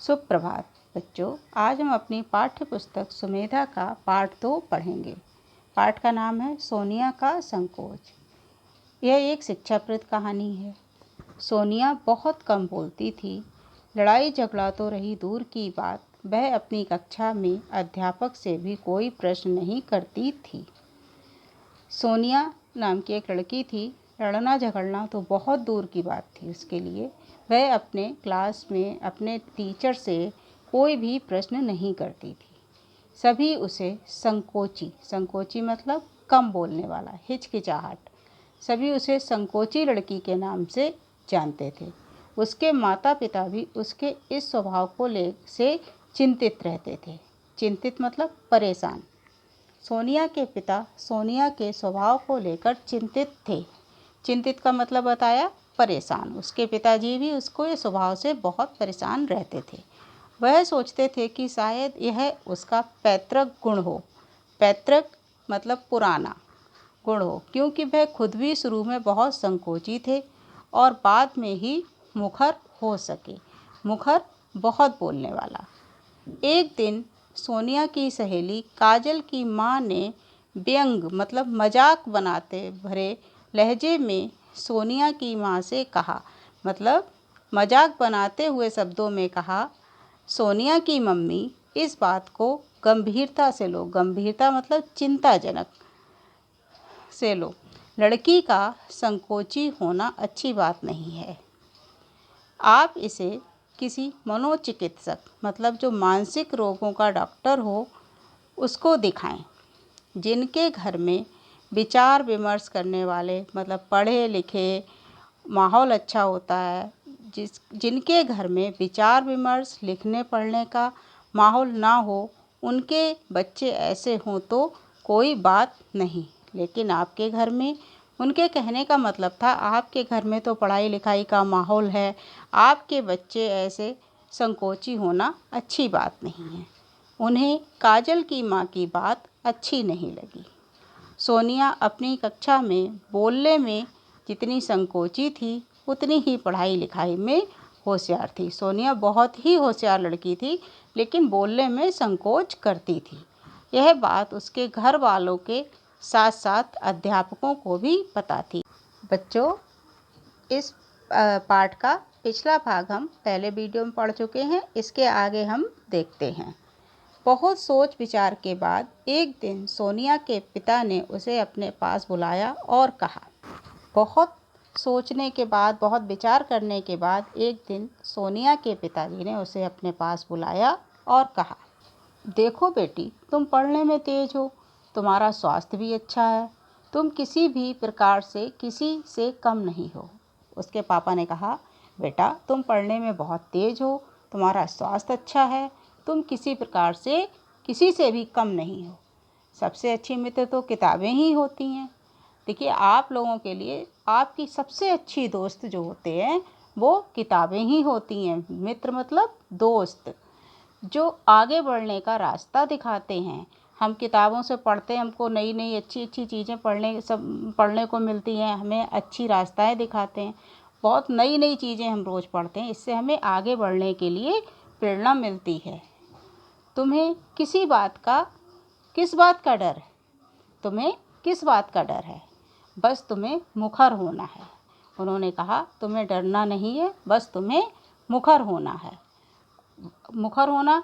सुप्रभात बच्चों, आज हम अपनी पाठ्य पुस्तक सुमेधा का पाठ 2 पढ़ेंगे। पाठ का नाम है सोनिया का संकोच। यह एक शिक्षाप्रद कहानी है। सोनिया बहुत कम बोलती थी। लड़ाई झगड़ा तो रही दूर की बात, वह अपनी कक्षा में अध्यापक से भी कोई प्रश्न नहीं करती थी। सोनिया नाम की एक लड़की थी। लड़ना झगड़ना तो बहुत दूर की बात थी उसके लिए। वह अपने क्लास में अपने टीचर से कोई भी प्रश्न नहीं करती थी। सभी उसे संकोची मतलब कम बोलने वाला, हिचकिचाहट, सभी उसे संकोची लड़की के नाम से जानते थे। उसके माता पिता भी उसके इस स्वभाव को से चिंतित रहते थे। चिंतित मतलब परेशान। सोनिया के पिता सोनिया के स्वभाव को लेकर चिंतित थे। चिंतित का मतलब बताया, परेशान। उसके पिताजी भी उसको ये स्वभाव से बहुत परेशान रहते थे। वह सोचते थे कि शायद यह उसका पैतृक गुण हो। पैतृक मतलब पुराना गुण हो, क्योंकि वह खुद भी शुरू में बहुत संकोची थे और बाद में ही मुखर हो सके। मुखर बहुत बोलने वाला। एक दिन सोनिया की सहेली काजल की माँ ने व्यंग मतलब मजाक बनाते भरे लहजे में सोनिया की माँ से कहा, मतलब मजाक बनाते हुए शब्दों में कहा, सोनिया की मम्मी इस बात को गंभीरता से लो। गंभीरता मतलब चिंताजनक से लो। लड़की का संकोची होना अच्छी बात नहीं है। आप इसे किसी मनोचिकित्सक मतलब जो मानसिक रोगों का डॉक्टर हो उसको दिखाएं, जिनके घर में विचार विमर्श करने वाले मतलब पढ़े लिखे माहौल अच्छा होता है। जिनके घर में विचार विमर्श लिखने पढ़ने का माहौल ना हो, उनके बच्चे ऐसे हों तो कोई बात नहीं। लेकिन आपके घर में, उनके कहने का मतलब था आपके घर में तो पढ़ाई लिखाई का माहौल है, आपके बच्चे ऐसे संकोची होना अच्छी बात नहीं है। उन्हें काजल की माँ की बात अच्छी नहीं लगी। सोनिया अपनी कक्षा में बोलने में जितनी संकोची थी, उतनी ही पढ़ाई लिखाई में होशियार थी। सोनिया बहुत ही होशियार लड़की थी, लेकिन बोलने में संकोच करती थी। यह बात उसके घर वालों के साथ साथ अध्यापकों को भी पता थी। बच्चों, इस पाठ का पिछला भाग हम पहले वीडियो में पढ़ चुके हैं। इसके आगे हम देखते हैं। बहुत सोच विचार के बाद एक दिन सोनिया के पिता ने उसे अपने पास बुलाया और कहा। बहुत सोचने के बाद, बहुत विचार करने के बाद एक दिन सोनिया के पिताजी ने उसे अपने पास बुलाया और कहा, देखो बेटी, तुम पढ़ने में तेज हो, तुम्हारा स्वास्थ्य भी अच्छा है, तुम किसी भी प्रकार से किसी से कम नहीं हो। उसके पापा ने कहा, बेटा तुम पढ़ने में बहुत तेज हो, तुम्हारा स्वास्थ्य अच्छा है, तुम किसी प्रकार से किसी से भी कम नहीं हो। सबसे अच्छी मित्र तो किताबें ही होती हैं। देखिए, आप लोगों के लिए आपकी सबसे अच्छी दोस्त जो होते हैं वो किताबें ही होती हैं। मित्र मतलब दोस्त, जो आगे बढ़ने का रास्ता दिखाते हैं। हम किताबों से पढ़ते हैं, हमको नई नई अच्छी अच्छी चीज़ें पढ़ने को मिलती हैं, हमें अच्छी रास्ताएं दिखाते हैं। बहुत नई नई चीज़ें हम रोज़ पढ़ते हैं, इससे हमें आगे बढ़ने के लिए प्रेरणा मिलती है। तुम्हें किस बात का डर है? तुम्हें किस बात का डर है? बस तुम्हें मुखर होना है। उन्होंने कहा, तुम्हें डरना नहीं है, बस तुम्हें मुखर होना है। मुखर होना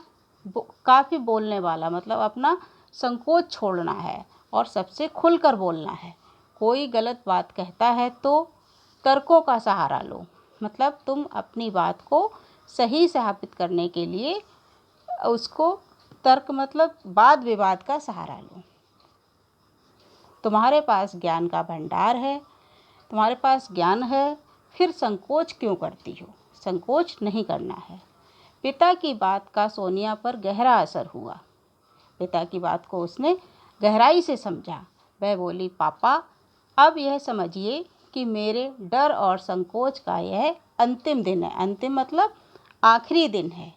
काफ़ी बोलने वाला मतलब अपना संकोच छोड़ना है और सबसे खुलकर बोलना है। कोई गलत बात कहता है तो तर्कों का सहारा लो, मतलब तुम अपनी बात को सही साबित करने के लिए उसको तर्क मतलब वाद विवाद का सहारा लो। तुम्हारे पास ज्ञान का भंडार है, तुम्हारे पास ज्ञान है, फिर संकोच क्यों करती हो? संकोच नहीं करना है। पिता की बात का सोनिया पर गहरा असर हुआ। पिता की बात को उसने गहराई से समझा। वह बोली, पापा अब यह समझिए कि मेरे डर और संकोच का यह अंतिम दिन है। अंतिम मतलब आखिरी दिन है।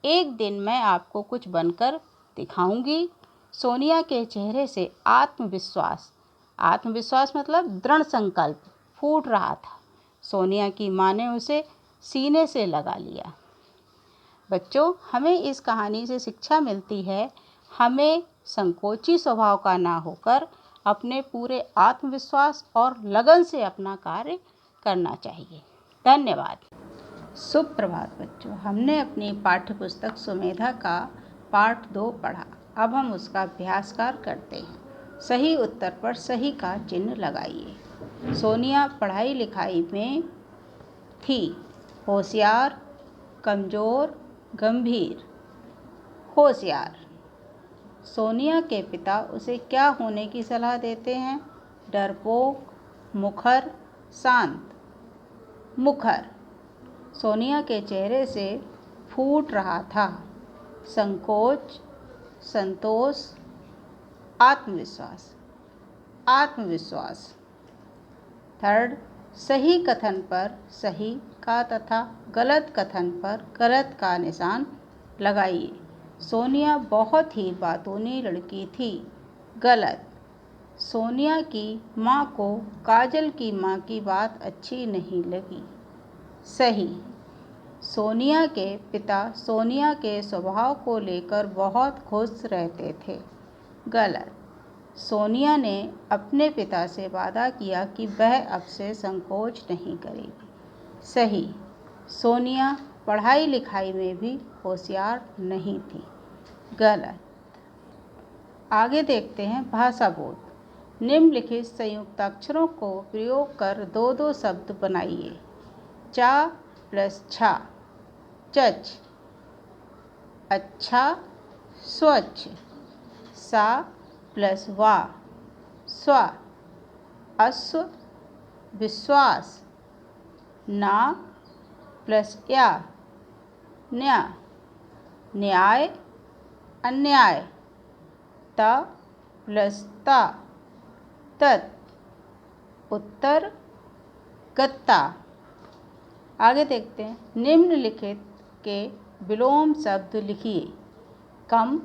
एक दिन मैं आपको कुछ बनकर दिखाऊंगी। सोनिया के चेहरे से आत्मविश्वास मतलब दृढ़ संकल्प फूट रहा था। सोनिया की माँ ने उसे सीने से लगा लिया। बच्चों, हमें इस कहानी से शिक्षा मिलती है, हमें संकोची स्वभाव का ना होकर अपने पूरे आत्मविश्वास और लगन से अपना कार्य करना चाहिए। धन्यवाद। सुप्रभात बच्चों, हमने अपनी पाठ्यपुस्तक सुमेधा का पाठ 2 पढ़ा। अब हम उसका अभ्यासकार करते हैं। सही उत्तर पर सही का चिन्ह लगाइए। सोनिया पढ़ाई लिखाई में थी। होशियार, कमज़ोर, गंभीर। होशियार। सोनिया के पिता उसे क्या होने की सलाह देते हैं? डरपोक, मुखर, शांत। मुखर। सोनिया के चेहरे से फूट रहा था संकोच, संतोष, आत्मविश्वास। आत्मविश्वास। थर्ड, सही कथन पर सही का तथा गलत कथन पर गलत का निशान लगाइए। सोनिया बहुत ही बातूनी लड़की थी। गलत। सोनिया की माँ को काजल की माँ की बात अच्छी नहीं लगी। सही। सोनिया के पिता सोनिया के स्वभाव को लेकर बहुत खुश रहते थे। गलत। सोनिया ने अपने पिता से वादा किया कि वह अब से संकोच नहीं करेगी। सही। सोनिया पढ़ाई लिखाई में भी होशियार नहीं थी। गलत। आगे देखते हैं भाषा बोध। निम्नलिखित संयुक्ताक्षरों को प्रयोग कर 2-2 शब्द बनाइए। चा प्लस छा, चच। अच्छा, स्वच्छ। सा प्लस वा, स्वा। अश्व, विश्वास। ना प्लस या, न्या। न्याय, अन्याय। ता प्लस ता, तत्। उत्तर, गत्ता। आगे देखते हैं। निम्नलिखित के विलोम शब्द लिखिए। कम,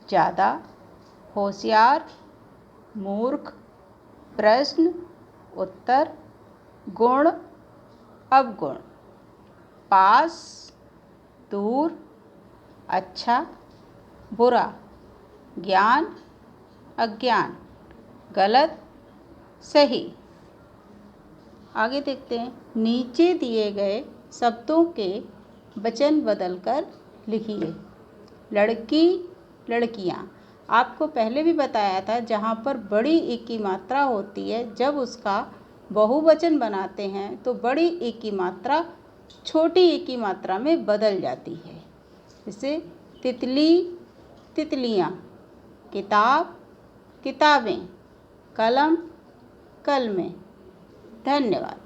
ज़्यादा, होशियार, मूर्ख, प्रश्न, उत्तर, गुण, अवगुण। पास, दूर, अच्छा, बुरा। ज्ञान, अज्ञान। गलत, सही। आगे देखते हैं। नीचे दिए गए शब्दों के वचन बदलकर लिखिए। लड़की, लड़कियाँ। आपको पहले भी बताया था, जहाँ पर बड़ी ई की मात्रा होती है, जब उसका बहुवचन बनाते हैं तो बड़ी ई की मात्रा छोटी ई की मात्रा में बदल जाती है। जैसे तितली, तितलियाँ। किताब, किताबें। कलम, कलमें। धन्यवाद।